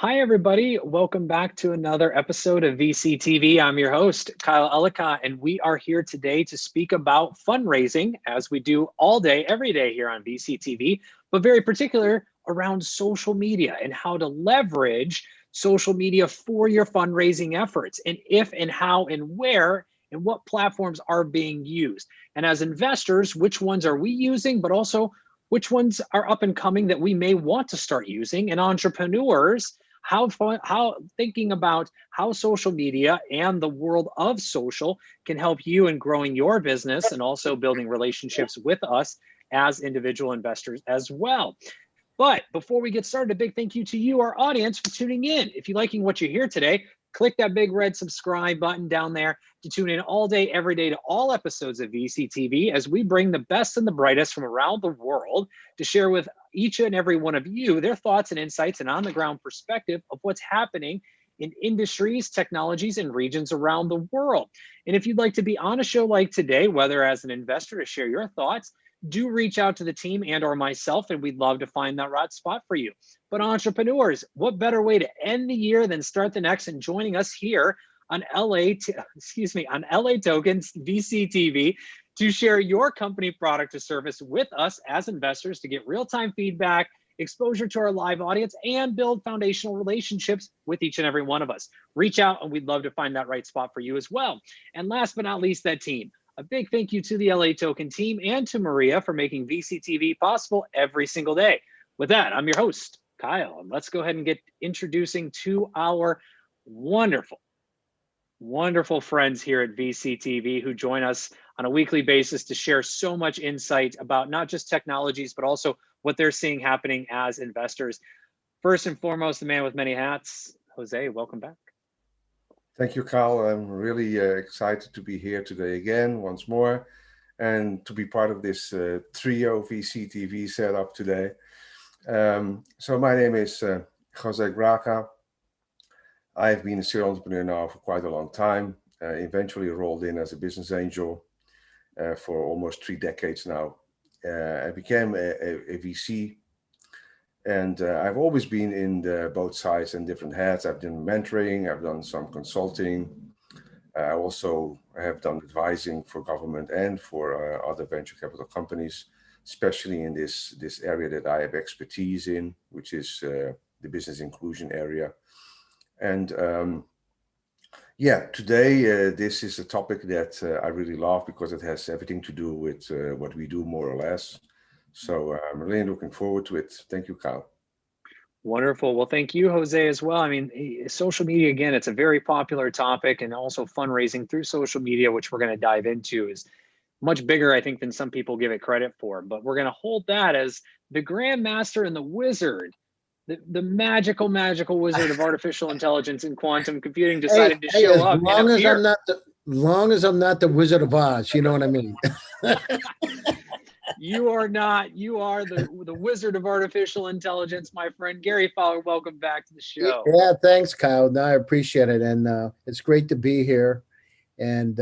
Hi, everybody. Welcome back to another episode of VCTV. I'm your host, Kyle Ellicott, and we are here today to speak about fundraising, as we do all day, every day here on VCTV, but very particular around social media and how to leverage social media for your fundraising efforts, and if and how and where and what platforms are being used. And as investors, which ones are we using, but also which ones are up and coming that we may want to start using, and entrepreneurs, how thinking about how social media and the world of social can help you in growing your business and also building relationships with us as individual investors as well. But before we get started, a big thank you to you, our audience, for tuning in. If you're liking what you hear today, click that big red subscribe button down there to tune in all day, every day to all episodes of VCTV as we bring the best and the brightest from around the world to share with each and every one of you their thoughts and insights and on-the-ground perspective of what's happening in industries, technologies, and regions around the world. And if you'd like to be on a show like today, whether as an investor to share your thoughts, do reach out to the team and or myself, and we'd love to find that right spot for you. But entrepreneurs, what better way to end the year than start the next and joining us here on LA Tokens VCTV to share your company product or service with us as investors to get real-time feedback, exposure to our live audience, and build foundational relationships with each and every one of us. Reach out and we'd love to find that right spot for you as well. And last but not least, that team. A big thank you to the LA Token team and to Maria for making VCTV possible every single day. With that, I'm your host, Kyle, and let's go ahead and get introducing to our wonderful friends here at VCTV who join us on a weekly basis to share so much insight about not just technologies, but also what they're seeing happening as investors. First and foremost, the man with many hats, Jose, welcome back. Thank you, Kyle. I'm really excited to be here today again, once more, and to be part of this trio VCTV setup today. So my name is Jose Graca. I've been a serial entrepreneur now for quite a long time. Eventually rolled in as a business angel for almost 3 decades now. I became a VC. And I've always been in both sides and different hats. I've done mentoring, I've done some consulting. I also have done advising for government and for other venture capital companies, especially in this area that I have expertise in, which is the business inclusion area. And today this is a topic that I really love because it has everything to do with what we do, more or less. So I'm really looking forward to it. Thank you, Kyle. Wonderful. Well, thank you, Jose, as well. I mean, social media, again, it's a very popular topic, and also fundraising through social media, which we're going to dive into, is much bigger, I think, than some people give it credit for. But we're going to hold that as the grandmaster and the wizard, the magical wizard of artificial intelligence and quantum computing decided to show up. Long as I'm not the Wizard of Oz, you know what I mean? You are not. You are the wizard of artificial intelligence, my friend. Gary Fowler, welcome back to the show. Yeah, thanks, Kyle. No, I appreciate it. And it's great to be here. And,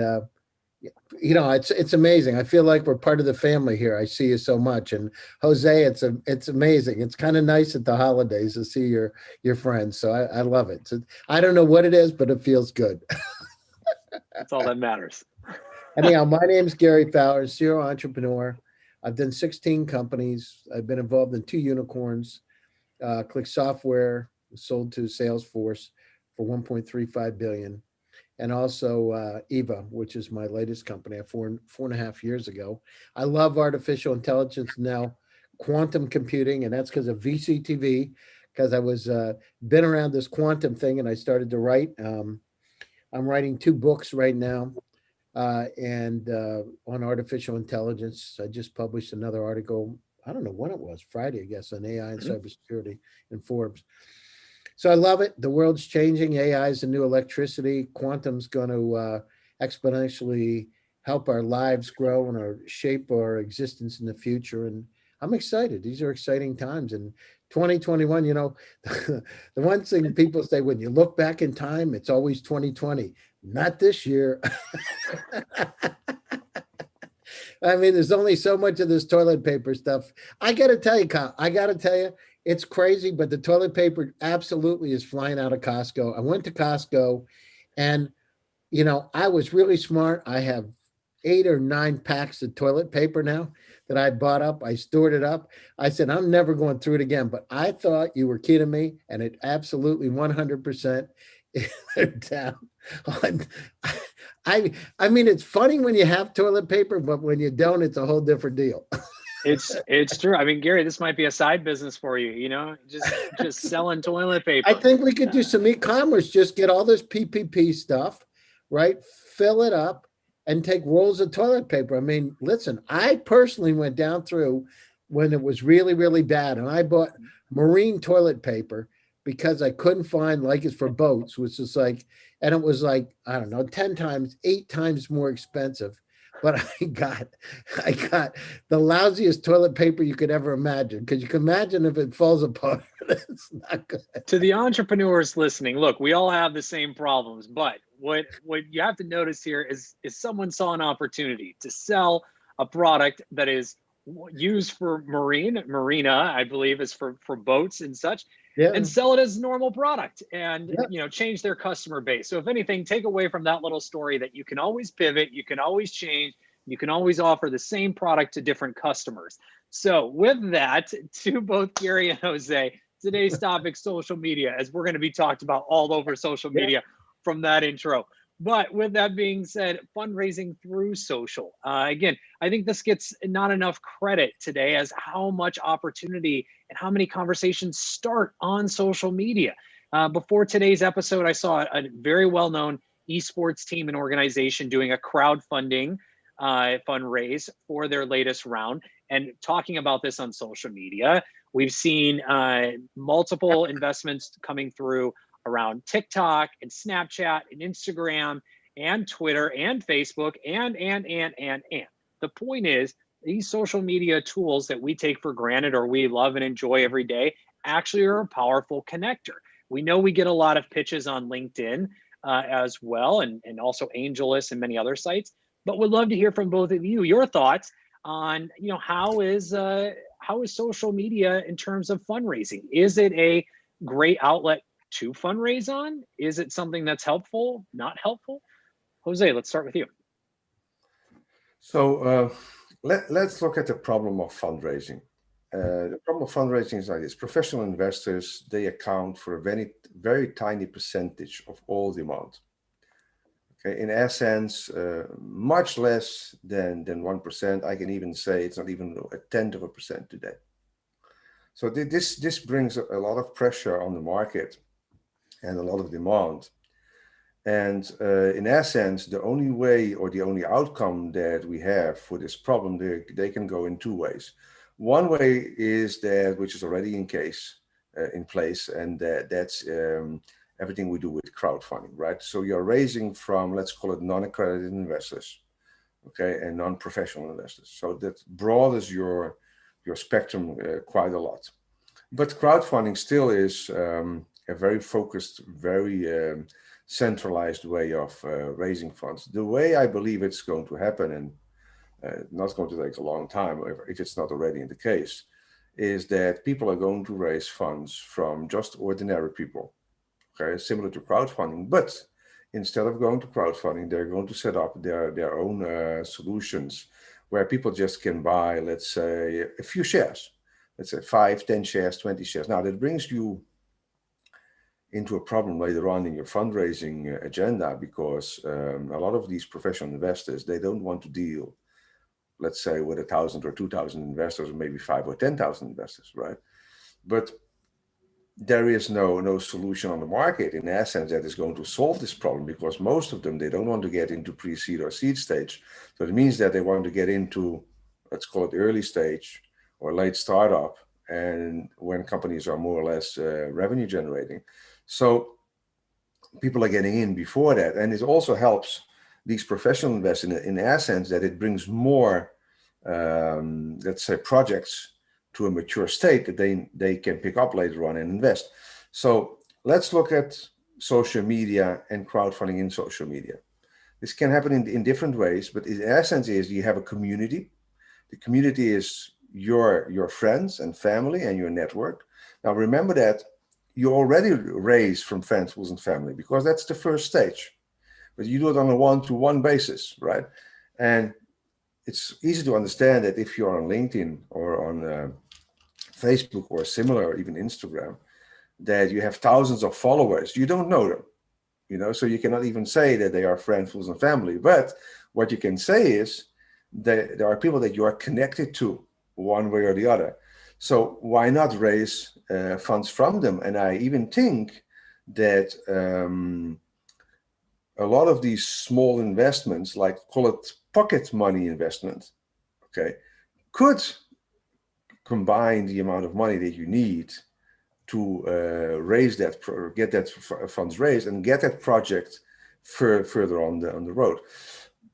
it's amazing. I feel like we're part of the family here. I see you so much. And Jose, it's amazing. It's kind of nice at the holidays to see your friends. So I love it. So I don't know what it is, but it feels good. That's all that matters. Anyhow, my name's Gary Fowler, serial entrepreneur. I've done 16 companies. I've been involved in 2 unicorns. Click Software sold to Salesforce for $1.35 billion. And also Yva, which is my latest company, 4.5 years ago. I love artificial intelligence now, quantum computing, and that's because of VCTV, because I was been around this quantum thing and I started to write. I'm writing 2 books right now. And on artificial intelligence. I just published another article, I don't know when it was, Friday, I guess, on AI and cybersecurity in Forbes. So I love it. The world's changing. AI is the new electricity. Quantum's going to exponentially help our lives grow and shape our existence in the future. And I'm excited. These are exciting times. And 2021, the one thing people say, when you look back in time, it's always 2020. Not this year. I mean, there's only so much of this toilet paper stuff. I got to tell you, Kyle, It's crazy, but the toilet paper absolutely is flying out of Costco. I went to Costco and, I was really smart. I have 8 or 9 packs of toilet paper now that I bought up. I stored it up. I said, I'm never going through it again, but I thought you were kidding me. And it absolutely 100% down. I mean, it's funny when you have toilet paper, but when you don't, it's a whole different deal. It's true. I mean, Gary, this might be a side business for you, just selling toilet paper. I think we could do some e-commerce, just get all this PPP stuff, right? Fill it up and take rolls of toilet paper. I mean, listen, I personally went down through when it was really, really bad, and I bought marine toilet paper because I couldn't find like it's for boats, which is like, and it was like, I don't know, 10 times, 8 times more expensive. But I got the lousiest toilet paper you could ever imagine, because you can imagine if it falls apart, it's not good. To the entrepreneurs listening, look, we all have the same problems, but what you have to notice here is someone saw an opportunity to sell a product that is used for marina, I believe, is for boats and such, and sell it as a normal product and change their customer base. So if anything, take away from that little story that you can always pivot, you can always change, you can always offer the same product to different customers. So with that, to both Gary and Jose, today's topic, social media, as we're going to be talked about all over social media from that intro. But with that being said, fundraising through social. Again, I think this gets not enough credit today as how much opportunity and how many conversations start on social media. Before today's episode, I saw a very well-known esports team and organization doing a crowdfunding fundraise for their latest round and talking about this on social media. We've seen multiple investments coming through around TikTok and Snapchat and Instagram and Twitter and Facebook and. The point is, these social media tools that we take for granted or we love and enjoy every day actually are a powerful connector. We know we get a lot of pitches on LinkedIn as well, and also AngelList and many other sites, but would love to hear from both of you, your thoughts on, how is social media in terms of fundraising? Is it a great outlet to fundraise on? Is it something that's helpful, not helpful? Jose, let's start with you. So let's look at the problem of fundraising. The problem of fundraising is like this. Professional investors, they account for a very, very tiny percentage of all demand. Okay, in essence, much less than 1%. I can even say it's not even 0.1% today. So this brings a lot of pressure on the market and a lot of demand. And in essence, the only way or the only outcome that we have for this problem, they can go in 2 ways. One way is that, which is already in place, and that's everything we do with crowdfunding, right? So you're raising from, let's call it non-accredited investors, okay, and non-professional investors. So that broadens your spectrum quite a lot. But crowdfunding still is a very focused, very centralized way of raising funds. The way I believe it's going to happen, and not going to take a long time if it's not already in the case, is that people are going to raise funds from just ordinary people, okay, similar to crowdfunding. But instead of going to crowdfunding, they're going to set up their own solutions where people just can buy, let's say, a few shares. Let's say 5, 10 shares, 20 shares. Now that brings you into a problem later on in your fundraising agenda, because a lot of these professional investors, they don't want to deal, let's say, with 1,000 or 2,000 investors, or maybe 5 or 10,000 investors, right? But there is no solution on the market in essence that is going to solve this problem, because most of them, they don't want to get into pre-seed or seed stage. So it means that they want to get into, let's call it early stage or late startup, and when companies are more or less revenue generating. So people are getting in before that. And it also helps these professional investors in essence that it brings more, let's say, projects to a mature state that they can pick up later on and invest. So let's look at social media and crowdfunding in social media. This can happen in different ways, but in essence is you have a community. The community is your friends and family and your network. Now remember that you already raise from friends, fools, and family, because that's the first stage. But you do it on a one-to-one basis, right? And it's easy to understand that if you're on LinkedIn or on Facebook or similar, or even Instagram, that you have thousands of followers, you don't know them, you know, so you cannot even say that they are friends, fools, and family. But what you can say is that there are people that you are connected to one way or the other. So why not raise funds from them? And I even think that a lot of these small investments, like call it pocket money investment, okay, could combine the amount of money that you need to raise that, get that funds raised and get that project further on the road.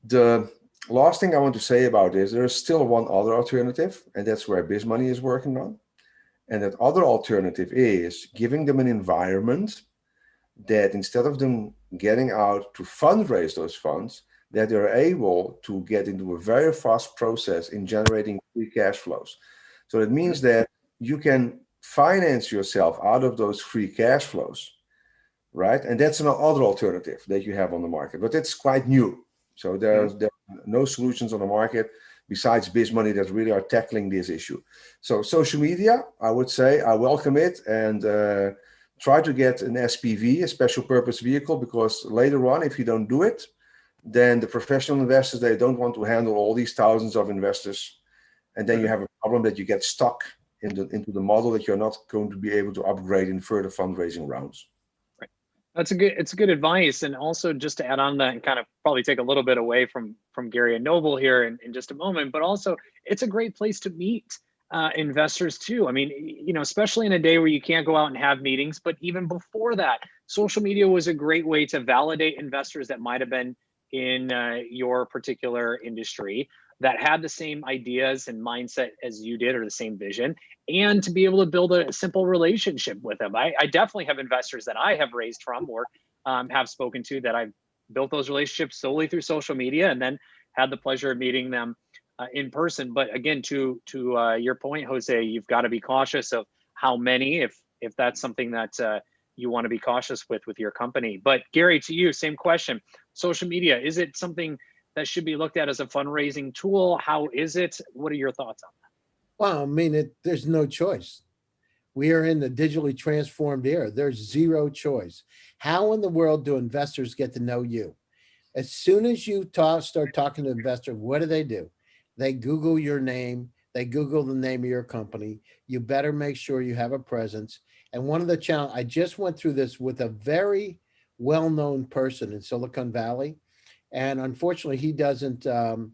The last thing I want to say about this, there's still one other alternative, and that's where BizMoney is working on. And that other alternative is giving them an environment that instead of them getting out to fundraise those funds, that they're able to get into a very fast process in generating free cash flows. So it means that you can finance yourself out of those free cash flows, right? And that's another alternative that you have on the market, but it's quite new. So there are no solutions on the market besides BizMoney that really are tackling this issue. So social media, I would say, I welcome it, and try to get an SPV, a special purpose vehicle, because later on, if you don't do it, then the professional investors, they don't want to handle all these thousands of investors. And then you have a problem that you get stuck into the model that you're not going to be able to upgrade in further fundraising rounds. Right. It's good advice. And also just to add on that and kind of probably take a little bit away from Gary and Noble here in just a moment, but also it's a great place to meet investors too. I mean, you know, especially in a day where you can't go out and have meetings, but even before that, social media was a great way to validate investors that might have been in your particular industry, that had the same ideas and mindset as you did, or the same vision, and to be able to build a simple relationship with them. I definitely have investors that I have raised from or have spoken to that I've built those relationships solely through social media, and then had the pleasure of meeting them in person. But again, to your point, Jose, you've got to be cautious of how many, if that's something that you want to be cautious with your company. But Gary, to you, same question. Social media, is it something that should be looked at as a fundraising tool? How is it? What are your thoughts on that? Well, I mean, there's no choice. We are in the digitally transformed era. There's zero choice. How in the world do investors get to know you? As soon as you start talking to investors, what do? They Google your name. They Google the name of your company. You better make sure you have a presence. And one of the challenges, I just went through this with a very well-known person in Silicon Valley. And unfortunately, he doesn't have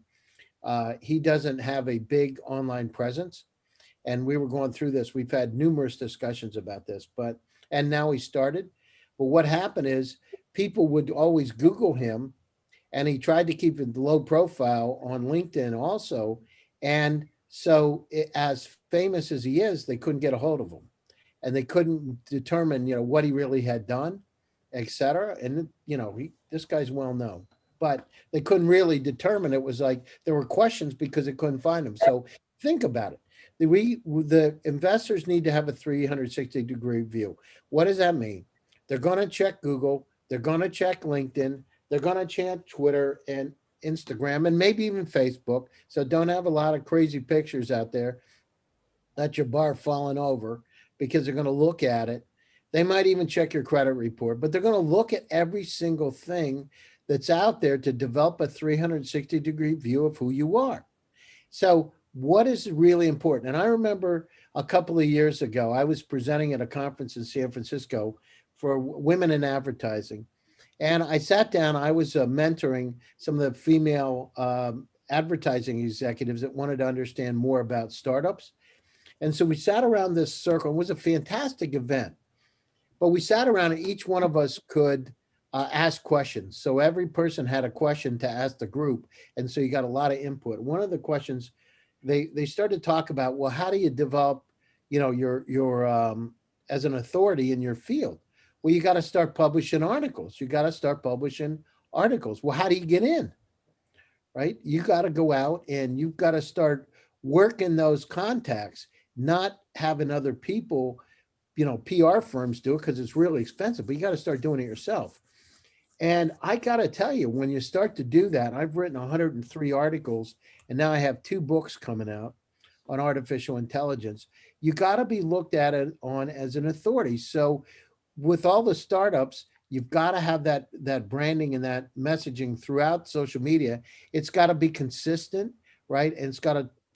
a big online presence. And we were going through this. We've had numerous discussions about this, and now he started. But what happened is people would always Google him, and he tried to keep it low profile on LinkedIn also. And so as famous as he is, they couldn't get a hold of him, and they couldn't determine, what he really had done, et cetera. And, this guy's well known, but they couldn't really determine. It was like there were questions because they couldn't find him. So think about it. The investors need to have a 360-degree view. What does that mean? They're going to check Google. They're going to check LinkedIn. They're going to check Twitter and Instagram and maybe even Facebook. So don't have a lot of crazy pictures out there at your bar falling over, because they're going to look at it. They might even check your credit report, but they're going to look at every single thing that's out there to develop a 360-degree view of who you are. So what is really important? And I remember a couple of years ago, I was presenting at a conference in San Francisco for women in advertising. And I sat down, I was mentoring some of the female advertising executives that wanted to understand more about startups. And so we sat around this circle. It was a fantastic event. But we sat around and each one of us could ask questions. So every person had a question to ask the group. And so you got a lot of input. One of the questions, they started to talk about, well, how do you develop, your as an authority in your field? Well, you got to start publishing articles. Well, how do you get in? Right? You got to go out and you've got to start working those contacts, not having other people PR firms do it because it's really expensive, but you got to start doing it yourself. And I got to tell you, when you start to do that, I've written 103 articles, and now I have 2 books coming out on artificial intelligence. You got to be looked at it on as an authority. So with all the startups, you've got to have that branding and that messaging throughout social media. It's got to be consistent, right? And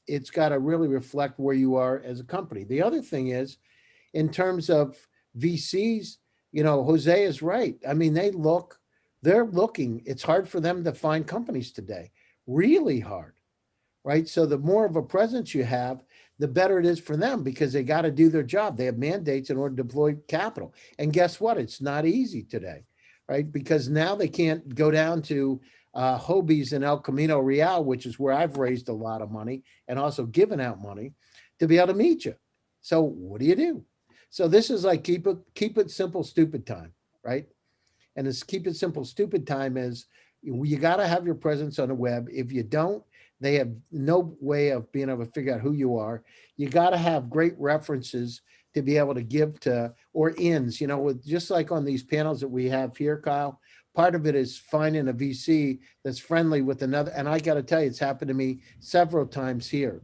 it's got to really reflect where you are as a company. The other thing is, in terms of VCs, Jose is right. I mean, they're looking. It's hard for them to find companies today, really hard, right? So the more of a presence you have, the better it is for them, because they got to do their job. They have mandates in order to deploy capital. And guess what? It's not easy today, right? Because now they can't go down to Hobie's in El Camino Real, which is where I've raised a lot of money and also given out money, to be able to meet you. So what do you do? So this is like keep it simple, stupid time, right? And this keep it simple, stupid time is you got to have your presence on the web. If you don't, they have no way of being able to figure out who you are. You got to have great references to be able to give to, or ins, with just like on these panels that we have here, Kyle. Part of it is finding a VC that's friendly with another. And I got to tell you, it's happened to me several times here.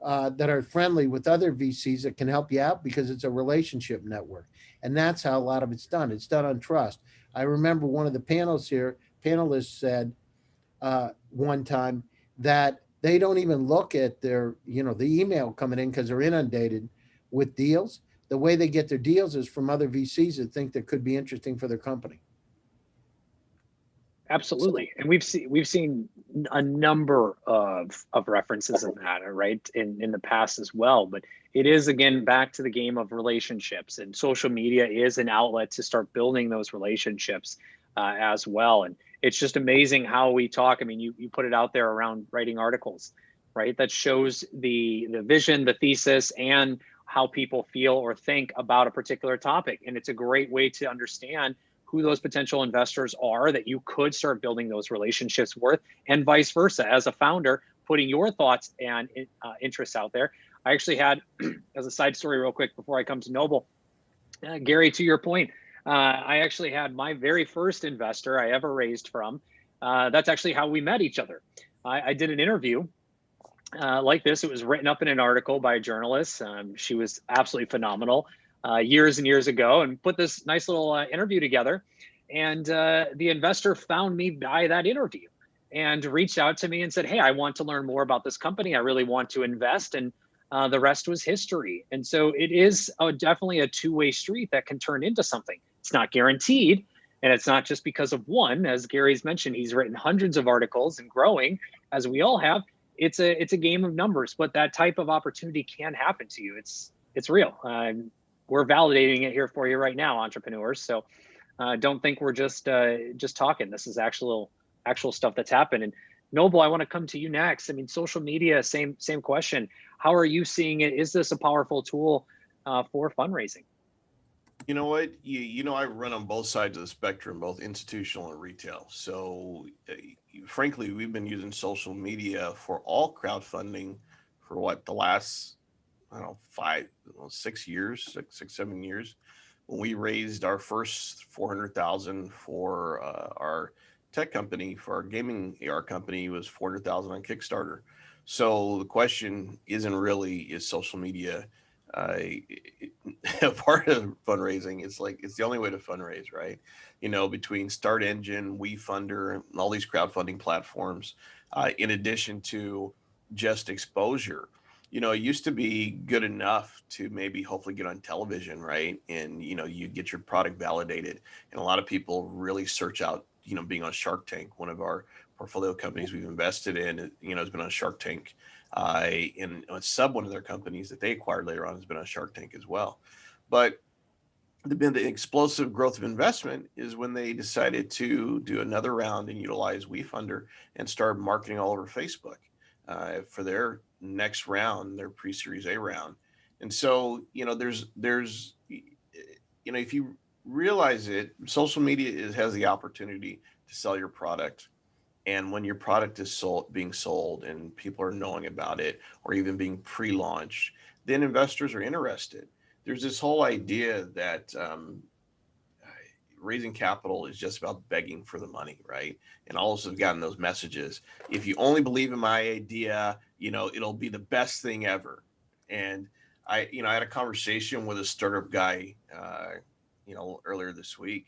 That are friendly with other VCs that can help you out, because it's a relationship network. And that's how a lot of it's done. It's done on trust. I remember one of the panelists said one time that they don't even look at their, the email coming in because they're inundated with deals. The way they get their deals is from other VCs that think that could be interesting for their company. Absolutely, and we've seen a number of references of that, right, in the past as well. But it is, again, back to the game of relationships, and social media is an outlet to start building those relationships as well. And it's just amazing how we talk. I mean, you put it out there around writing articles, right? That shows the vision, the thesis, and how people feel or think about a particular topic. And it's a great way to understand who those potential investors are that you could start building those relationships with, and vice versa. As a founder, putting your thoughts and interests out there. I actually had, as a side story real quick before I come to Noble, Gary, to your point, I actually had my very first investor I ever raised from. That's actually how we met each other. I did an interview like this. It was written up in an article by a journalist. She was absolutely phenomenal. Years and years ago, and put this nice little interview together. And the investor found me by that interview and reached out to me and said, hey, I want to learn more about this company. I really want to invest. And the rest was history. And so it is definitely a two-way street that can turn into something. It's not guaranteed. And it's not just because of one. As Gary's mentioned, he's written hundreds of articles and growing, as we all have. It's a game of numbers, but that type of opportunity can happen to you. It's real. We're validating it here for you right now, entrepreneurs. So don't think we're just talking. This is actual stuff that's happened. And Noble, I want to come to you next. I mean, social media, same question. How are you seeing it? Is this a powerful tool for fundraising? You know what? I run on both sides of the spectrum, both institutional and retail. So frankly, we've been using social media for all crowdfunding for the last, 6 years, 7 years, when we raised our first 400,000 for our tech company, for our gaming AR company, was 400,000 on Kickstarter. So the question isn't really, is social media a part of fundraising? It's the only way to fundraise, right? Between Start Engine, WeFunder, and all these crowdfunding platforms, in addition to just exposure. It used to be good enough to maybe hopefully get on television, right? And, you get your product validated. And a lot of people really search out, being on Shark Tank. One of our portfolio companies we've invested in, has been on Shark Tank. And one of their companies that they acquired later on has been on Shark Tank as well. But the explosive growth of investment is when they decided to do another round and utilize WeFunder and start marketing all over Facebook for their next round, their pre-series A round. And so, there's if you realize it, social media has the opportunity to sell your product. And when your product is being sold and people are knowing about it, or even being pre-launched, then investors are interested. there's this whole idea that raising capital is just about begging for the money, right? And all of us have gotten those messages. If you only believe in my idea, it'll be the best thing ever. And I had a conversation with a startup guy, earlier this week,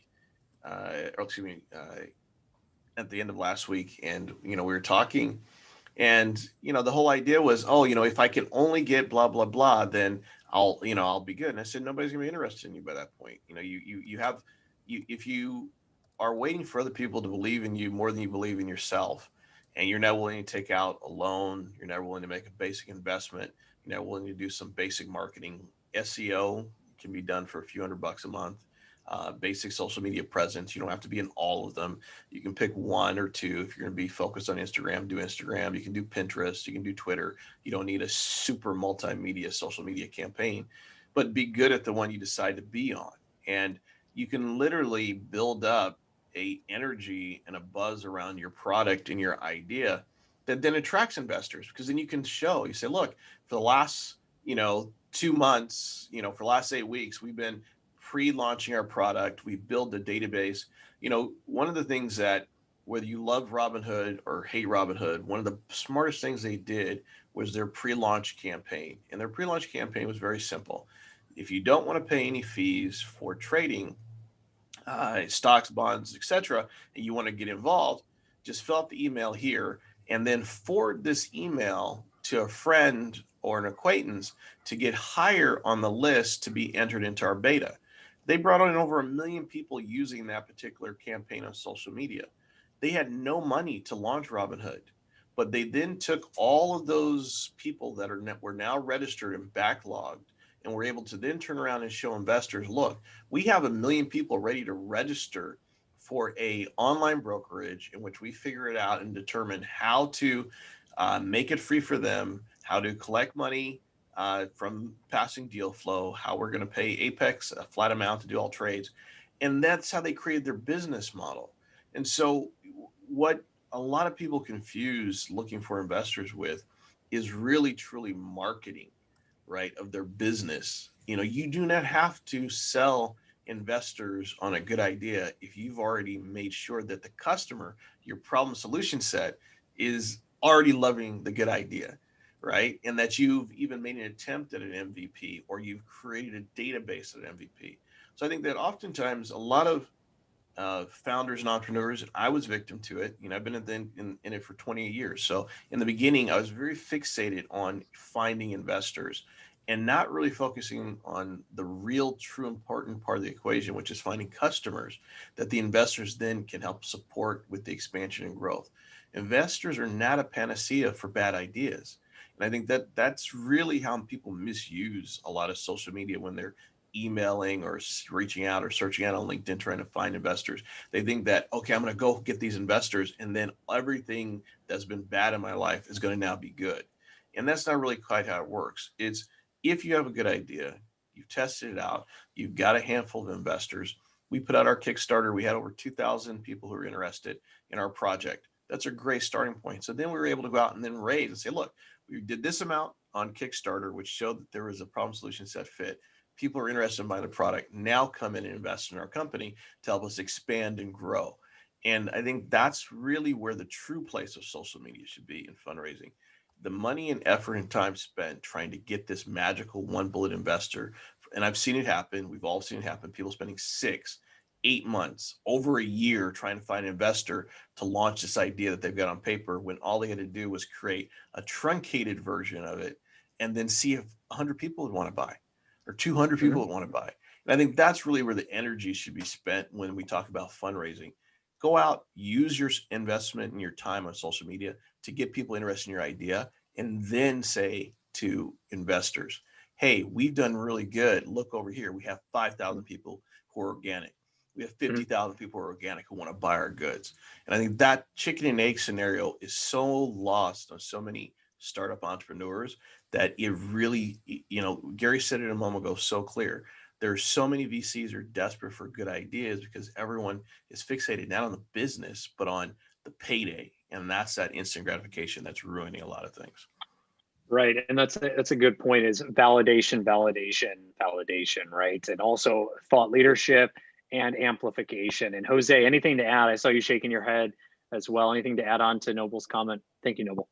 or excuse me, at the end of last week, and we were talking, and the whole idea was, oh, if I can only get blah blah blah, then I'll be good. And I said, nobody's gonna be interested in you by that point. If you are waiting for other people to believe in you more than you believe in yourself, and you're not willing to take out a loan, you're not willing to make a basic investment, you're not willing to do some basic marketing. SEO can be done for a few $100 a month. Basic social media presence. You don't have to be in all of them. You can pick one or two. If you're going to be focused on Instagram, do Instagram. You can do Pinterest. You can do Twitter. You don't need a super multimedia social media campaign, but be good at the one you decide to be on. And you can literally build up a energy and a buzz around your product and your idea that then attracts investors, because then you can show, you say, look, for the last, 2 months, for the last 8 weeks, we've been pre-launching our product. We build a database. One of the things that, whether you love Robinhood or hate Robinhood, one of the smartest things they did was their pre-launch campaign. And their pre-launch campaign was very simple. If you don't want to pay any fees for trading stocks, bonds, etc., and you want to get involved, just fill out the email here and then forward this email to a friend or an acquaintance to get higher on the list to be entered into our beta. They brought on over 1 million people using that particular campaign on social media. They had no money to launch Robinhood, but they then took all of those people that were now registered and backlogged, and were able to then turn around and show investors, look, we have 1 million people ready to register for a online brokerage in which we figure it out and determine how to make it free for them, how to collect money from passing deal flow, how we're going to pay Apex a flat amount to do all trades. And that's how they created their business model. And so what a lot of people confuse looking for investors with is really truly marketing, right, of their business. You do not have to sell investors on a good idea if you've already made sure that the customer, your problem solution set, is already loving the good idea, right? And that you've even made an attempt at an MVP, or you've created a database at an MVP. So I think that oftentimes a lot of founders and entrepreneurs, and I was victim to it. I've been in it for 28 years. So in the beginning, I was very fixated on finding investors and not really focusing on the real, true, important part of the equation, which is finding customers that the investors then can help support with the expansion and growth. Investors are not a panacea for bad ideas. And I think that that's really how people misuse a lot of social media when they're emailing or reaching out or searching out on LinkedIn trying to find investors. They think that, okay, I'm going to go get these investors, and then everything that's been bad in my life is going to now be good. And that's not really quite how it works. It's, if you have a good idea, you've tested it out, you've got a handful of investors. We put out our Kickstarter. We had over 2,000 people who were interested in our project. That's a great starting point. So then we were able to go out and then raise and say, look, we did this amount on Kickstarter, which showed that there was a problem solution set fit. People are interested in buying the product. Now come in and invest in our company to help us expand and grow. And I think that's really where the true place of social media should be in fundraising. The money and effort and time spent trying to get this magical one bullet investor. And I've seen it happen. We've all seen it happen. People spending 6, 8 months, over a year trying to find an investor to launch this idea that they've got on paper, when all they had to do was create a truncated version of it and then see if 100 people would want to buy, or 200 people would want to buy. And I think that's really where the energy should be spent when we talk about fundraising. Go out, use your investment and your time on social media to get people interested in your idea, and then say to investors, hey, we've done really good. Look over here. We have 5,000 people who are organic. We have 50,000 people who are organic who want to buy our goods. And I think that chicken and egg scenario is so lost on so many startup entrepreneurs that it really, Gary said it a moment ago so clear. There's so many VCs are desperate for good ideas because everyone is fixated not on the business, but on the payday. And that's that instant gratification that's ruining a lot of things. Right. And that's a good point, is validation, right? And also thought leadership and amplification. And Jose, anything to add? I saw you shaking your head as well. Anything to add on to Noble's comment? Thank you, Noble.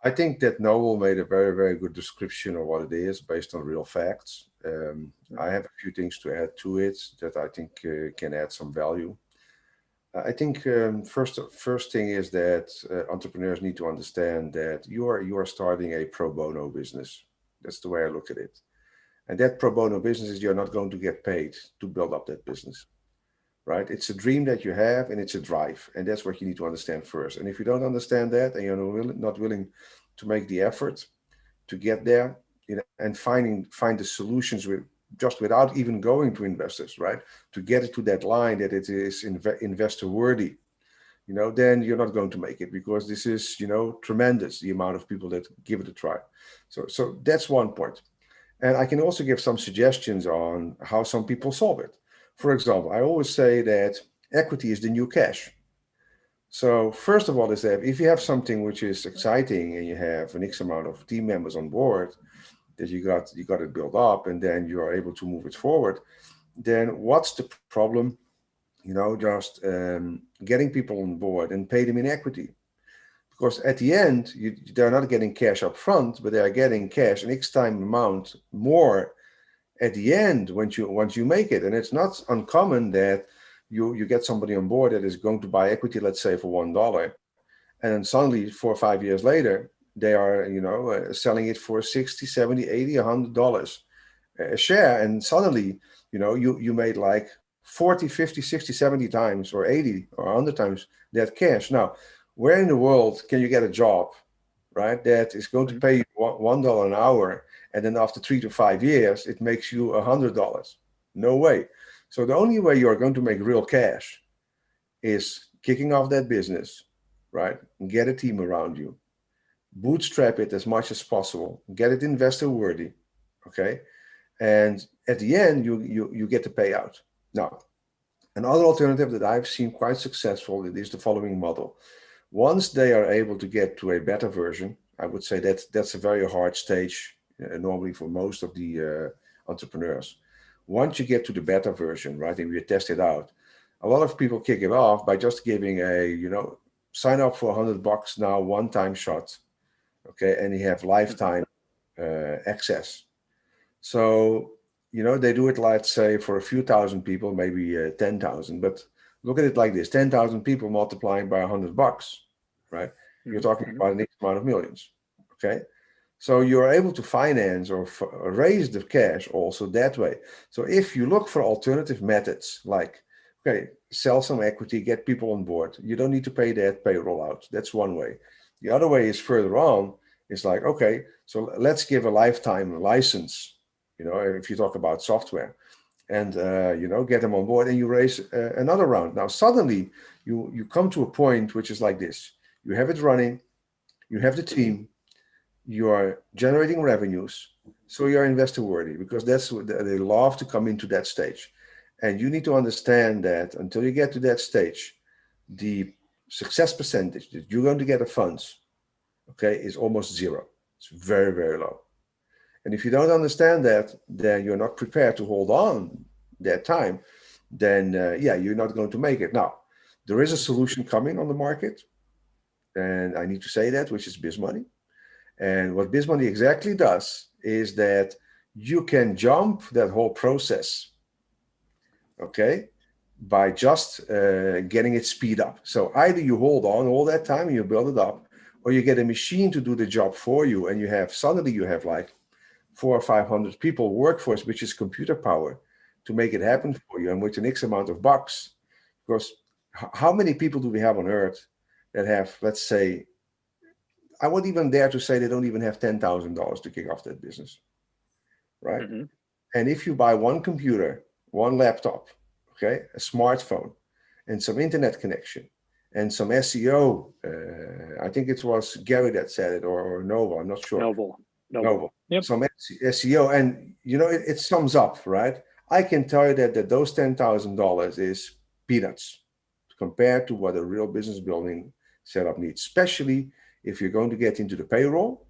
I think that Noble made a very, very good description of what it is based on real facts. I have a few things to add to it that I think can add some value. I think first thing is that entrepreneurs need to understand that you are starting a pro bono business. That's the way I look at it. And that pro bono business is you're not going to get paid to build up that business, right? It's a dream that you have and it's a drive. And that's what you need to understand first. And if you don't understand that and you're not willing to make the effort to get there, and find the solutions without even going to investors, right? To get it to that line that it is investor worthy, then you're not going to make it, because this is, tremendous, the amount of people that give it a try. So that's one point. And I can also give some suggestions on how some people solve it. For example, I always say that equity is the new cash. So first of all is that if you have something which is exciting and you have an X amount of team members on board that you got it built up, and then you are able to move it forward, then what's the problem? Just getting people on board and pay them in equity. Because at the end, they're not getting cash up front, but they are getting cash an X time amount more at the end once you make it. And it's not uncommon that you get somebody on board that is going to buy equity, let's say for $1, and then suddenly 4 or 5 years later, they are selling it for $60, $70, $80, $100 a share, and suddenly you made like 40, 50, 60, 70 times, or 80 or 100 times that cash. Now, where in the world can you get a job, right, that is going to pay you $1 an hour, and then after 3 to 5 years it makes you $100? No way. So the only way you are going to make real cash is kicking off that business, right? Get a team around you, bootstrap it as much as possible, get it investor worthy, okay? And at the end, you get the payout. Now, another alternative that I've seen quite successful is the following model. Once they are able to get to a beta version, I would say that's a very hard stage normally for most of the entrepreneurs. Once you get to the beta version, right, and we test it out, a lot of people kick it off by just giving sign up for $100 now, one-time shot, okay, and you have lifetime access. So, they do it, let's say, for a few thousand people, maybe 10,000, but look at it like this: 10,000 people multiplying by $100, right? You're talking about an X amount of millions, okay? So you're able to finance or raise the cash also that way. So if you look for alternative methods, like, okay, sell some equity, get people on board, you don't need to pay that payroll out. That's one way. The other way is further on. It's like, okay, so let's give a lifetime license, if you talk about software, and, get them on board, and you raise another round. Now, suddenly you come to a point which is like this. You have it running, you have the team, you are generating revenues, so you're investor worthy, because that's what they love to come into that stage. And you need to understand that until you get to that stage, the success percentage that you're going to get of funds, okay, is almost zero. It's very, very low. And if you don't understand that, then you're not prepared to hold on that time, then you're not going to make it. Now, there is a solution coming on the market, and I need to say that, which is BizMoney. And what BizMoney exactly does is that you can jump that whole process, okay, by just getting it speed up. So either you hold on all that time and you build it up, or you get a machine to do the job for you, and suddenly you have like 400 or 500 people workforce, which is computer power, to make it happen for you, and with an X amount of bucks. Because how many people do we have on earth that have, let's say, I wouldn't even dare to say they don't even have $10,000 to kick off that business, right? Mm-hmm. And if you buy one computer, one laptop, okay, a smartphone, and some internet connection, and some SEO, I think it was Gary that said it, or Noble, I'm not sure. Noble. Yep. Some SEO, and it sums up, right? I can tell you that those $10,000 is peanuts compared to what a real business building setup needs, especially if you're going to get into the payroll,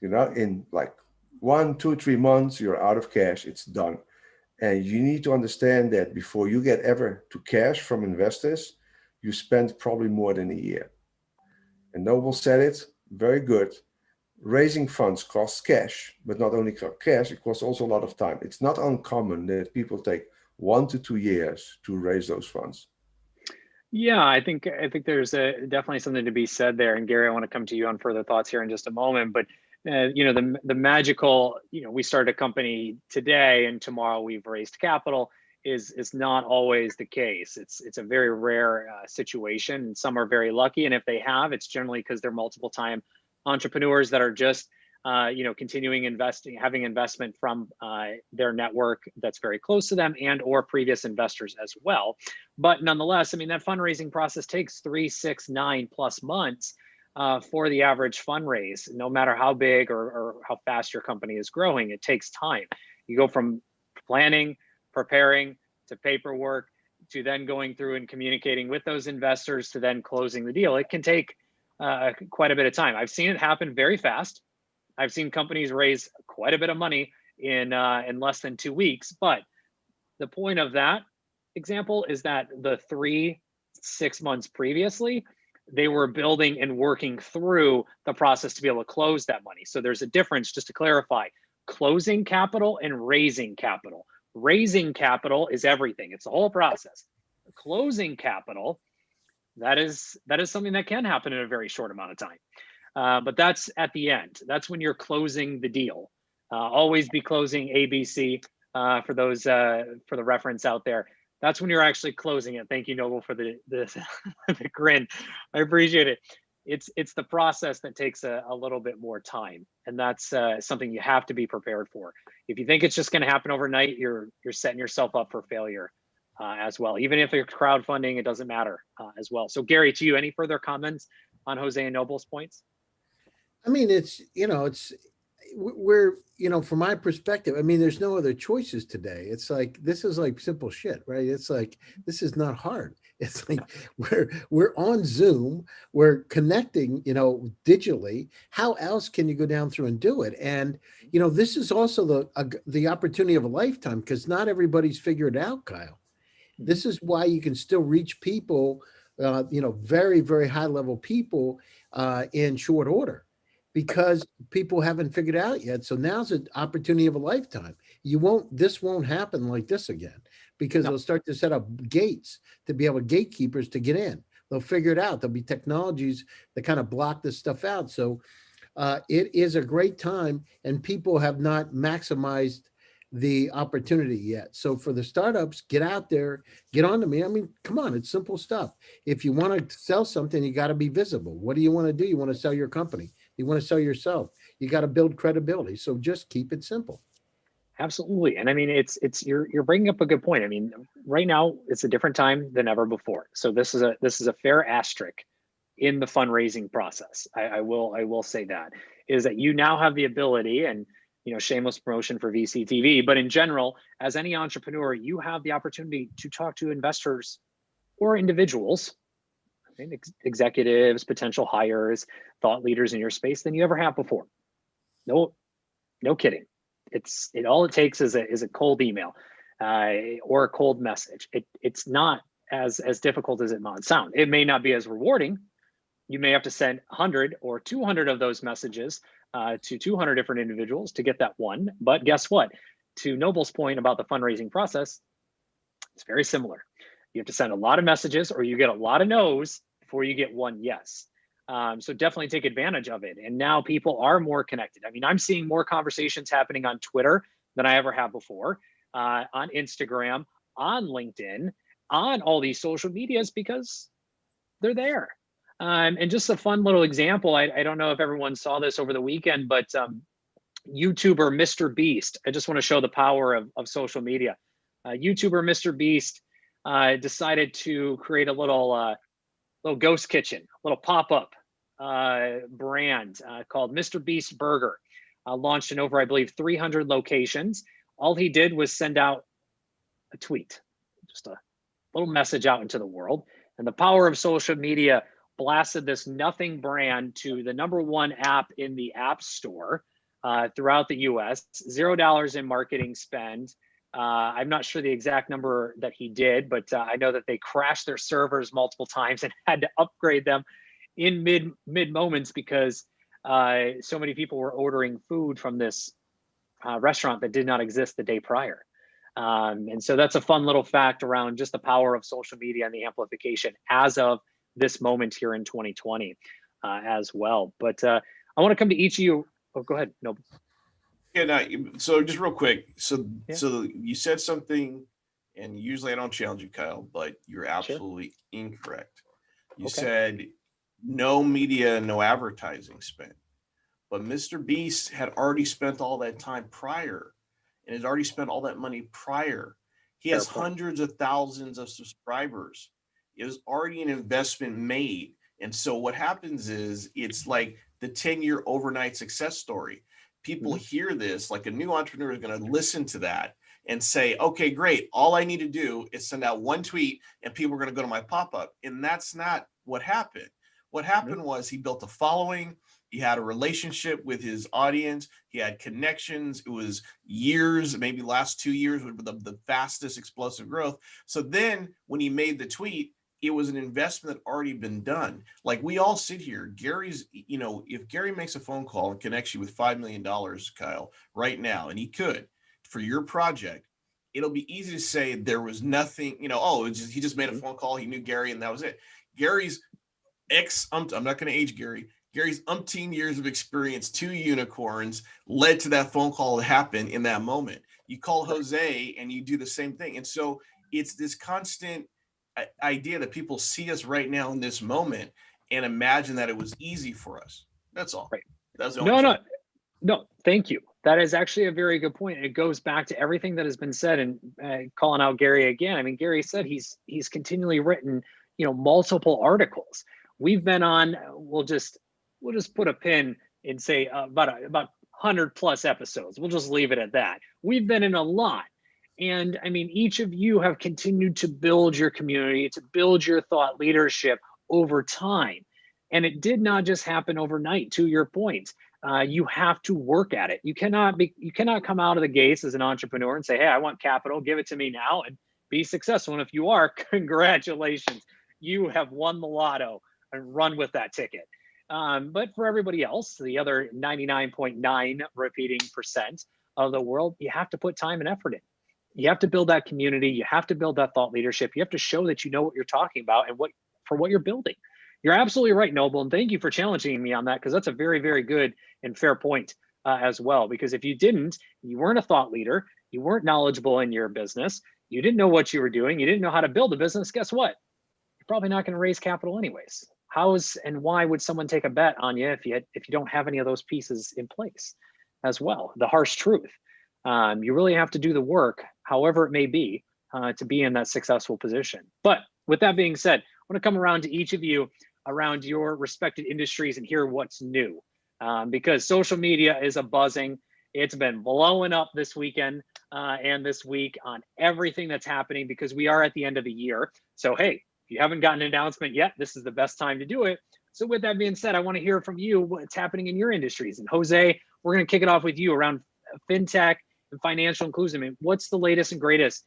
in like 1, 2, 3 months, you're out of cash, it's done. And you need to understand that before you get ever to cash from investors, you spend probably more than a year. And Noble said it very good. Raising funds costs cash, but not only cash, it costs also a lot of time. It's not uncommon that people take 1 to 2 years to raise those funds. Yeah, I think there's definitely something to be said there. And Gary, I want to come to you on further thoughts here in just a moment. But the magical, we started a company today and tomorrow we've raised capital is not always the case. It's a very rare situation. And some are very lucky, and if they have, it's generally because they're multiple time entrepreneurs that are just continuing investing, having investment from their network that's very close to them and or previous investors as well. But nonetheless, I mean, that fundraising process takes 3, 6, 9+ months for the average fundraise. No matter how big or how fast your company is growing, it takes time. You go from planning, preparing, to paperwork, to then going through and communicating with those investors, to then closing the deal. It can take quite a bit of time. I've seen it happen very fast. I've seen companies raise quite a bit of money in less than 2 weeks. But the point of that example is that the 3, 6 months previously, they were building and working through the process to be able to close that money. So there's a difference, just to clarify, closing capital and raising capital. Raising capital is everything. It's the whole process. Closing capital, that is something that can happen in a very short amount of time. But that's at the end. That's when you're closing the deal. Always be closing ABC for those for the reference out there. That's when you're actually closing it. Thank you, Noble, for the the grin. I appreciate it. It's the process that takes a little bit more time, and that's something you have to be prepared for. If you think it's just going to happen overnight, you're setting yourself up for failure as well. Even if it's crowdfunding, it doesn't matter as well. So Gary, to you, any further comments on Jose and Noble's points? I mean, we're, from my perspective, I mean, there's no other choices today. It's like, this is like simple shit, right? It's like, this is not hard. It's like, we're on Zoom, we're connecting, digitally. How else can you go down through and do it? And, this is also the opportunity of a lifetime, because not everybody's figured it out, Kyle. This is why you can still reach people, very, very high level people in short order, because people haven't figured it out yet. So now's an opportunity of a lifetime. This won't happen like this again, because they'll start to set up gates to be able gatekeepers to get in. They'll figure it out. There'll be technologies that kind of block this stuff out. So it is a great time, and people have not maximized the opportunity yet. So for the startups, get out there, get on to me. I mean, come on, it's simple stuff. If you want to sell something, you got to be visible. What do you want to do? You want to sell your company. You want to sell yourself. You got to build credibility. So just keep it simple. Absolutely. And I mean, you're bringing up a good point. I mean, right now it's a different time than ever before. So this is a fair asterisk in the fundraising process. I will say that is that you now have the ability, and shameless promotion for VCTV, but in general, as any entrepreneur, you have the opportunity to talk to investors or individuals, executives, potential hires, thought leaders in your space than you ever have before. No kidding. All it takes is a cold email or a cold message. It's not as difficult as it might sound. It may not be as rewarding. You may have to send 100 or 200 of those messages to 200 different individuals to get that one. But guess what? To Noble's point about the fundraising process, it's very similar. You have to send a lot of messages, or you get a lot of no's before you get one yes. So definitely take advantage of it. And now people are more connected. I mean, I'm seeing more conversations happening on Twitter than I ever have before, on Instagram, on LinkedIn, on all these social medias, because they're there. And just a fun little example, I don't know if everyone saw this over the weekend, but YouTuber Mr. Beast, I just want to show the power of social media. YouTuber Mr. Beast decided to create a little ghost kitchen, a little pop-up brand called Mr. Beast Burger, launched in over, I believe, 300 locations. All he did was send out a tweet, just a little message out into the world. And the power of social media blasted this nothing brand to the #1 app in the App Store throughout the US, $0 in marketing spend. I'm not sure the exact number that he did, but I know that they crashed their servers multiple times and had to upgrade them in mid moments because so many people were ordering food from this restaurant that did not exist the day prior. And so that's a fun little fact around just the power of social media and the amplification as of this moment here in 2020 as well. But I want to come to each of you. Oh, go ahead. No. Yeah, no, so just real quick. So Yeah. so you said something, and usually I don't challenge you, Kyle, but you're absolutely incorrect. You said no media, no advertising spent. But Mr. Beast had already spent all that time prior and has already spent all that money prior. He has hundreds of thousands of subscribers. It was already an investment made. And so what happens is it's like the 10-year overnight success story. People hear this, like a new entrepreneur is going to listen to that and say, okay, great. All I need to do is send out one tweet and people are going to go to my pop-up. And that's not what happened. What happened was he built a following. He had a relationship with his audience. He had connections. It was years, maybe last 2 years with the fastest explosive growth. So then when he made the tweet, it was an investment that already been done. Like we all sit here, Gary's, if Gary makes a phone call and connects you with $5 million, Kyle, right now, and he could for your project, it'll be easy to say there was nothing, he just made a phone call. He knew Gary and that was it. Gary's I'm not going to age Gary. Gary's umpteen years of experience, 2 unicorns led to that phone call to happen in that moment. You call Jose and you do the same thing. And so it's this constant idea that people see us right now in this moment and imagine that it was easy for us. That's all. Right. That's the only No, thank you. That is actually a very good point. It goes back to everything that has been said, and calling out Gary again. I mean, Gary said he's continually written, multiple articles. We've been on, we'll just put a pin and say about 100 plus episodes. We'll just leave it at that. We've been in a lot. And I mean, each of you have continued to build your community, to build your thought leadership over time. And it did not just happen overnight, to your point. You have to work at it. You cannot come out of the gates as an entrepreneur and say, hey, I want capital, give it to me now and be successful. And if you are, congratulations, you have won the lotto and run with that ticket. But for everybody else, the other 99.9 repeating percent of the world, you have to put time and effort in. You have to build that community. You have to build that thought leadership. You have to show that you know what you're talking about and what you're building. You're absolutely right, Noble, and thank you for challenging me on that, because that's a very, very good and fair point as well. Because if you didn't, you weren't a thought leader, you weren't knowledgeable in your business, you didn't know what you were doing, you didn't know how to build a business, guess what? You're probably not going to raise capital anyways. How and why would someone take a bet on you if you don't have any of those pieces in place as well? The harsh truth. You really have to do the work, however it may be, to be in that successful position. But with that being said, I want to come around to each of you around your respected industries and hear what's new. Because social media is a buzzing. It's been blowing up this weekend and this week on everything that's happening, because we are at the end of the year. So, hey, if you haven't gotten an announcement yet, this is the best time to do it. So with that being said, I want to hear from you what's happening in your industries. And Jose, we're going to kick it off with you around fintech and financial inclusion. I mean, what's the latest and greatest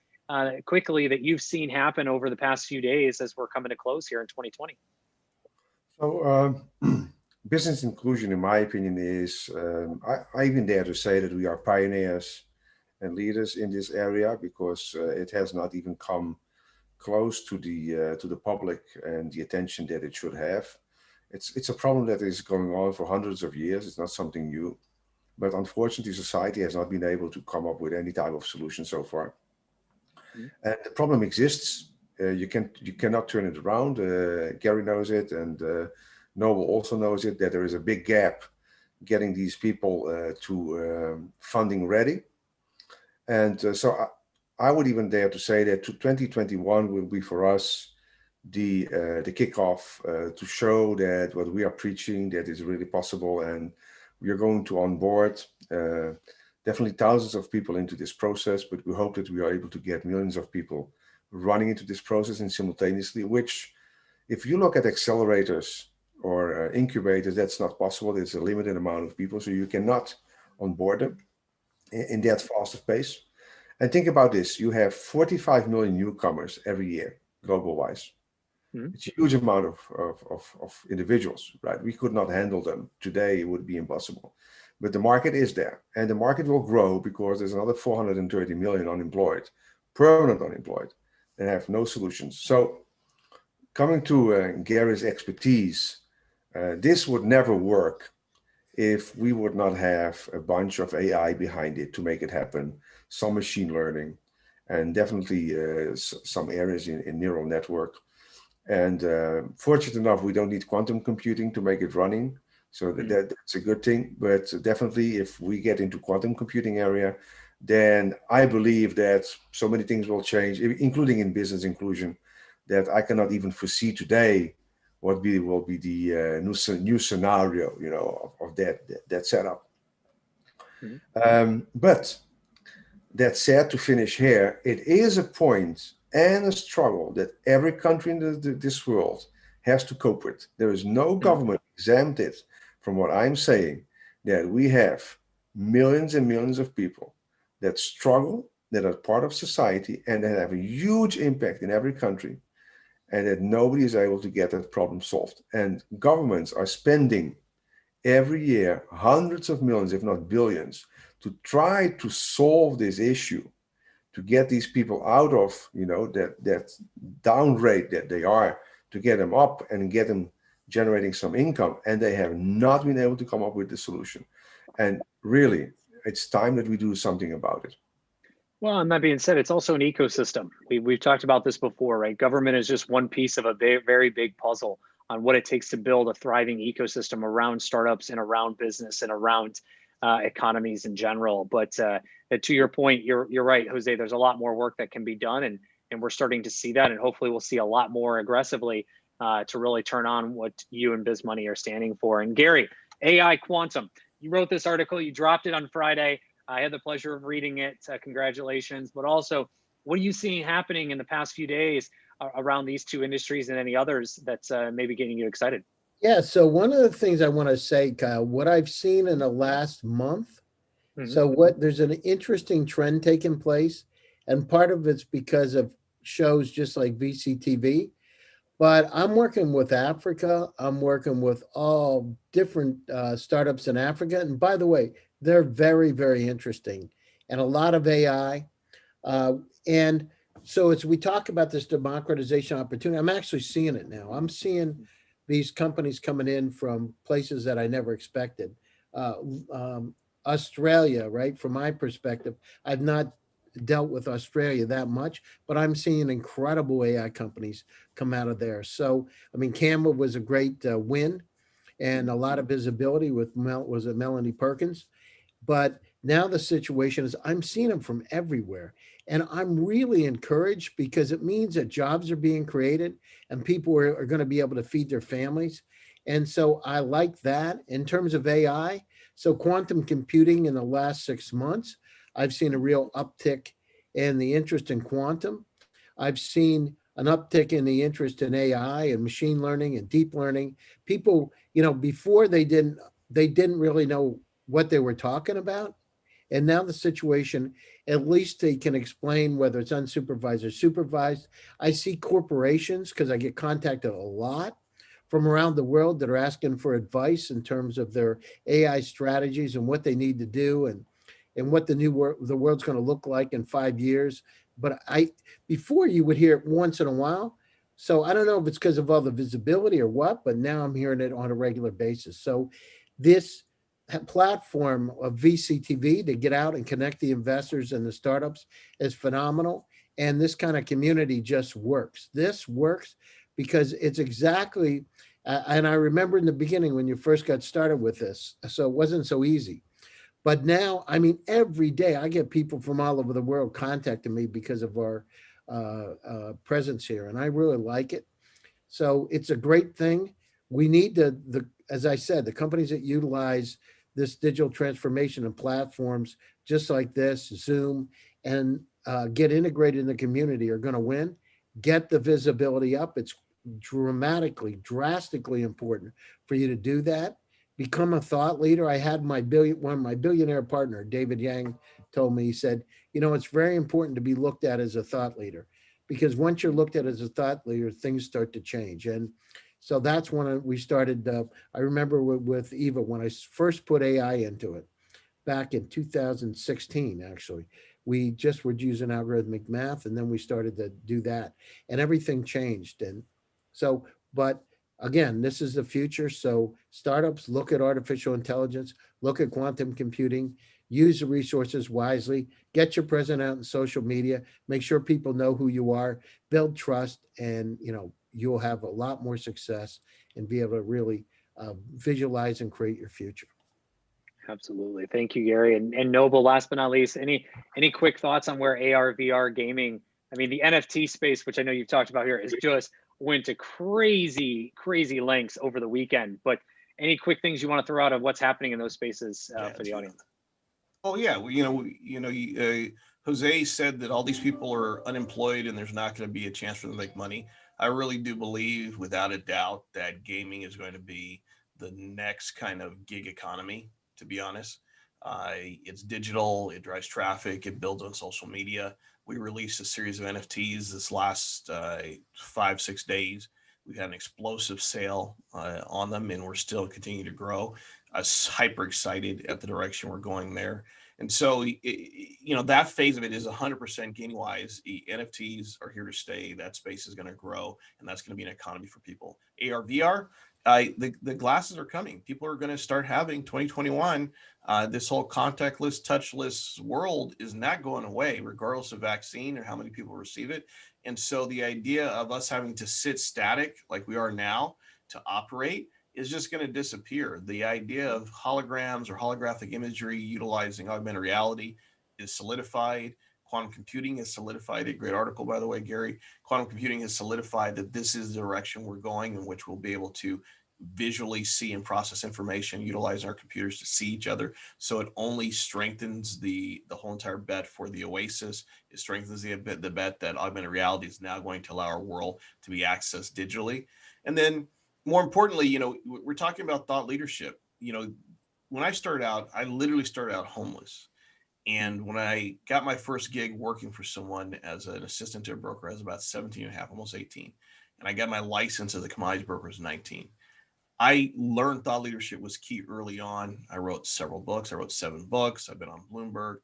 quickly that you've seen happen over the past few days as we're coming to close here in 2020? So business inclusion, in my opinion, is, I even dare to say that we are pioneers and leaders in this area, because it has not even come close to the public and the attention that it should have. It's a problem that is going on for hundreds of years. It's not something new, but unfortunately, society has not been able to come up with any type of solution so far. And the problem exists. You cannot turn it around. Gary knows it, and Noble also knows it, that there is a big gap getting these people to funding ready. And so I would even dare to say that 2021 will be for us the kickoff to show that what we are preaching, that is really possible, and we are going to onboard definitely thousands of people into this process, but we hope that we are able to get millions of people running into this process and simultaneously, which if you look at accelerators or incubators, that's not possible. There's a limited amount of people, so you cannot onboard them in that fast of pace. And think about this, you have 45 million newcomers every year, global-wise. Mhm. It's a huge amount of individuals, right? We could not handle them. Today, it would be impossible. But the market is there, and the market will grow because there's another 430 million unemployed, permanent unemployed, and have no solutions. So coming to Gary's expertise, this would never work if we would not have a bunch of AI behind it to make it happen, some machine learning, and definitely some areas in neural network. And fortunate enough, we don't need quantum computing to make it running. So that's a good thing. But definitely, if we get into quantum computing area, then I believe that so many things will change, including in business inclusion, that I cannot even foresee today what will be the new scenario, of that setup. But that said, to finish here, it is a point and a struggle that every country in this world has to cope with. There is no government exempted from what I'm saying, that we have millions and millions of people that struggle, that are part of society, and that have a huge impact in every country, and that nobody is able to get that problem solved. And governments are spending every year hundreds of millions, if not billions, to try to solve this issue, to get these people out of that down rate that they are, to get them up and get them generating some income, and they have not been able to come up with the solution. And really, it's time that we do something about it. Well, and that being said, it's also an ecosystem. We've talked about this before, right? Government is just one piece of a very, very big puzzle on what it takes to build a thriving ecosystem around startups and around business and around economies in general. But to your point, you're right, Jose. There's a lot more work that can be done, and we're starting to see that, and hopefully we'll see a lot more aggressively to really turn on what you and BizMoney are standing for. And Gary, AI Quantum, you wrote this article, you dropped it on Friday. I had the pleasure of reading it. Congratulations. But also, what are you seeing happening in the past few days around these two industries and any others that's maybe getting you excited? Yeah, so one of the things I want to say, Kyle, what I've seen in the last month, there's an interesting trend taking place, and part of it's because of shows just like VCTV, but I'm working with Africa. I'm working with all different startups in Africa. And by the way, they're very, very interesting, and a lot of AI. And so as we talk about this democratization opportunity, I'm actually seeing it now. I'm seeing these companies coming in from places that I never expected. Australia, right? From my perspective, I've not dealt with Australia that much, but I'm seeing incredible AI companies come out of there. So, I mean, Canva was a great win, and a lot of visibility with Melanie Perkins. But now the situation is I'm seeing them from everywhere. And I'm really encouraged because it means that jobs are being created and people are going to be able to feed their families. And so I like that in terms of AI. So quantum computing in the last 6 months, I've seen a real uptick in the interest in quantum. I've seen an uptick in the interest in AI and machine learning and deep learning. People, before they didn't really know what they were talking about. And now the situation, at least they can explain whether it's unsupervised or supervised. I see corporations, because I get contacted a lot from around the world that are asking for advice in terms of their AI strategies and what they need to do and what the world's going to look like in 5 years. But before you would hear it once in a while. So I don't know if it's because of all the visibility or what, but now I'm hearing it on a regular basis. So this platform of VCTV to get out and connect the investors and the startups is phenomenal. And this kind of community just works. This works because it's exactly, and I remember in the beginning when you first got started with this, so it wasn't so easy. But now, I mean, every day I get people from all over the world contacting me because of our presence here, and I really like it. So it's a great thing. We need as I said, the companies that utilize this digital transformation and platforms just like this, Zoom, and get integrated in the community are going to win. Get the visibility up. drastically important for you to do that. Become a thought leader. I had my billionaire partner, David Yang, told me, he said, it's very important to be looked at as a thought leader, because once you're looked at as a thought leader, things start to change. And so that's when we started. I remember with Yva, when I first put AI into it back in 2016, actually, we just were using algorithmic math, and then we started to do that, and everything changed. And so, but again, this is the future. So startups, look at artificial intelligence, look at quantum computing, use the resources wisely, get your presence out in social media, make sure people know who you are, build trust, and you'll have a lot more success and be able to really visualize and create your future. Absolutely. Thank you, Gary. And Noble, last but not least, any quick thoughts on where AR, VR gaming, I mean, the NFT space, which I know you've talked about here, is just went to crazy lengths over the weekend. But any quick things you want to throw out of what's happening in those spaces for the audience? Oh yeah, well, Jose said that all these people are unemployed and there's not going to be a chance for them to make money. I really do believe, without a doubt, that gaming is going to be the next kind of gig economy, to be honest. It's digital, it drives traffic, it builds on social media. We released a series of NFTs this last 5-6 days. We've had an explosive sale on them, and we're still continuing to grow. I'm hyper excited at the direction we're going there. And so, that phase of it is 100% gaming wise. NFTs are here to stay. That space is going to grow, and that's going to be an economy for people. AR, VR, the glasses are coming. People are going to start having 2021. This whole contactless, touchless world is not going away, regardless of vaccine or how many people receive it. And so the idea of us having to sit static like we are now to operate is just going to disappear. The idea of holograms or holographic imagery utilizing augmented reality is solidified. Quantum computing has solidified. A great article, by the way, Gary. Quantum computing has solidified that this is the direction we're going, in which we'll be able to visually see and process information, utilize our computers to see each other. So it only strengthens the whole entire bet for the Oasis. It strengthens the bet that augmented reality is now going to allow our world to be accessed digitally. And then, more importantly, we're talking about thought leadership. When I started out, I literally started out homeless. And when I got my first gig working for someone as an assistant to a broker, I was about 17 and a half, almost 18. And I got my license as a commodities broker as 19. I learned thought leadership was key early on. I wrote several books. I wrote 7 books. I've been on Bloomberg.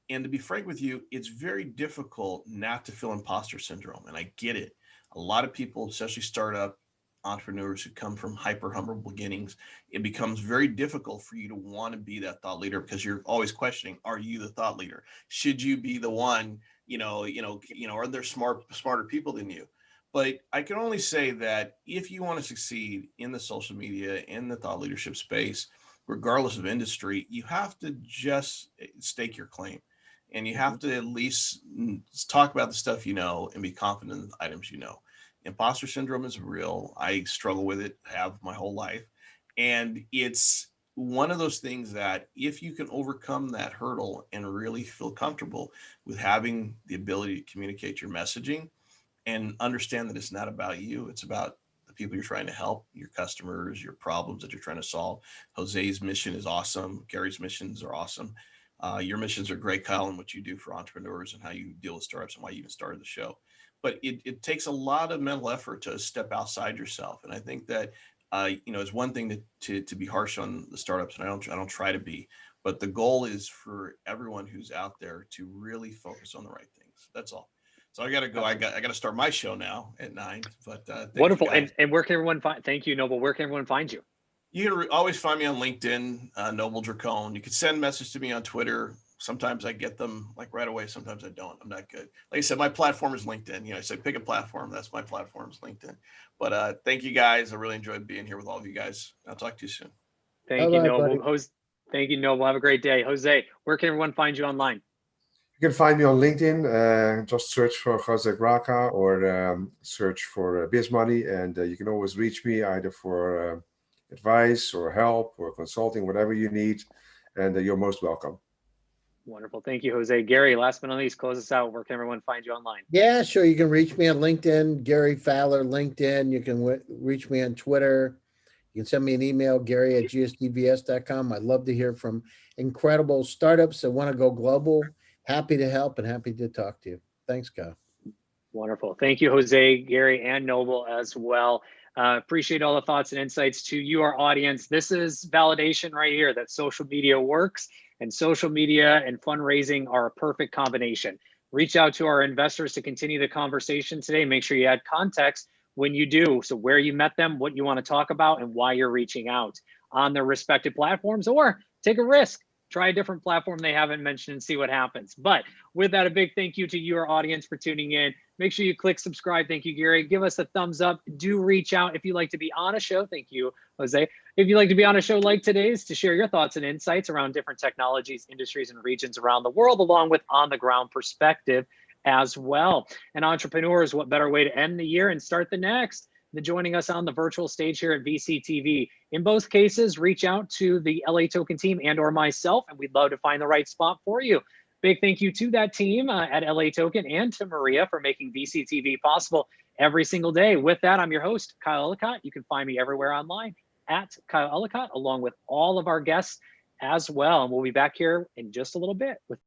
And to be frank with you, it's very difficult not to feel imposter syndrome. And I get it. A lot of people, especially startup entrepreneurs who come from hyper humble beginnings, it becomes very difficult for you to want to be that thought leader, because you're always questioning, are you the thought leader? Should you be the one, are there smarter people than you? But I can only say that if you want to succeed in the social media, in the thought leadership space, regardless of industry, you have to just stake your claim. And you have to at least talk about the stuff you know and be confident in the items you know. Imposter syndrome is real. I struggle with it, have my whole life. And it's one of those things that if you can overcome that hurdle and really feel comfortable with having the ability to communicate your messaging and understand that it's not about you, it's about the people you're trying to help, your customers, your problems that you're trying to solve. Jose's mission is awesome. Gary's missions are awesome. Your missions are great, Kyle, and what you do for entrepreneurs and how you deal with startups and why you even started the show. But it takes a lot of mental effort to step outside yourself. And I think that, it's one thing to be harsh on the startups, and I don't try to be, but the goal is for everyone who's out there to really focus on the right things. That's all. So I got to go. I got to start my show now at 9. But wonderful. And where can everyone find? Thank you, Noble. Where can everyone find you? You can always find me on LinkedIn, Noble Dracone. You can send messages to me on Twitter. Sometimes I get them like right away. Sometimes I don't. I'm not good. Like I said, my platform is LinkedIn. I said pick a platform. That's my platform is LinkedIn. But thank you guys. I really enjoyed being here with all of you guys. I'll talk to you soon. Thank you, Noble. Thank you, Noble. Have a great day. Jose, where can everyone find you online? You can find me on LinkedIn. Just search for Jose Graca or search for BizMoney, and you can always reach me either for advice or help or consulting, whatever you need, and you're most welcome. Wonderful. Thank you, Jose. Gary, last but not least, close us out. Where can everyone find you online? Yeah, sure. You can reach me on LinkedIn, Gary Fowler, LinkedIn. You can reach me on Twitter. You can send me an email, gary@gsdvs.com. I'd love to hear from incredible startups that want to go global. Happy to help and happy to talk to you. Thanks, Kyle. Wonderful. Thank you, Jose, Gary, and Noble as well. Appreciate all the thoughts and insights to you, our audience. This is validation right here that social media works, and social media and fundraising are a perfect combination. Reach out to our investors to continue the conversation today. Make sure you add context when you do. So where you met them, what you want to talk about, and why you're reaching out on their respective platforms, or take a risk. Try a different platform they haven't mentioned and see what happens. But with that, a big thank you to your audience for tuning in. Make sure you click subscribe. Thank you, Gary. Give us a thumbs up. Do reach out if you'd like to be on a show. Thank you, Jose. If you'd like to be on a show like today's to share your thoughts and insights around different technologies, industries, and regions around the world, along with on-the-ground perspective as well. And entrepreneurs, what better way to end the year and start the next than joining us on the virtual stage here at VCTV. In both cases, reach out to the LA Token team and or myself, and we'd love to find the right spot for you. Big thank you to that team at LA Token and to Maria for making VCTV possible every single day. With that, I'm your host, Kyle Ellicott. You can find me everywhere online at Kyle Ellicott, along with all of our guests as well. And we'll be back here in just a little bit with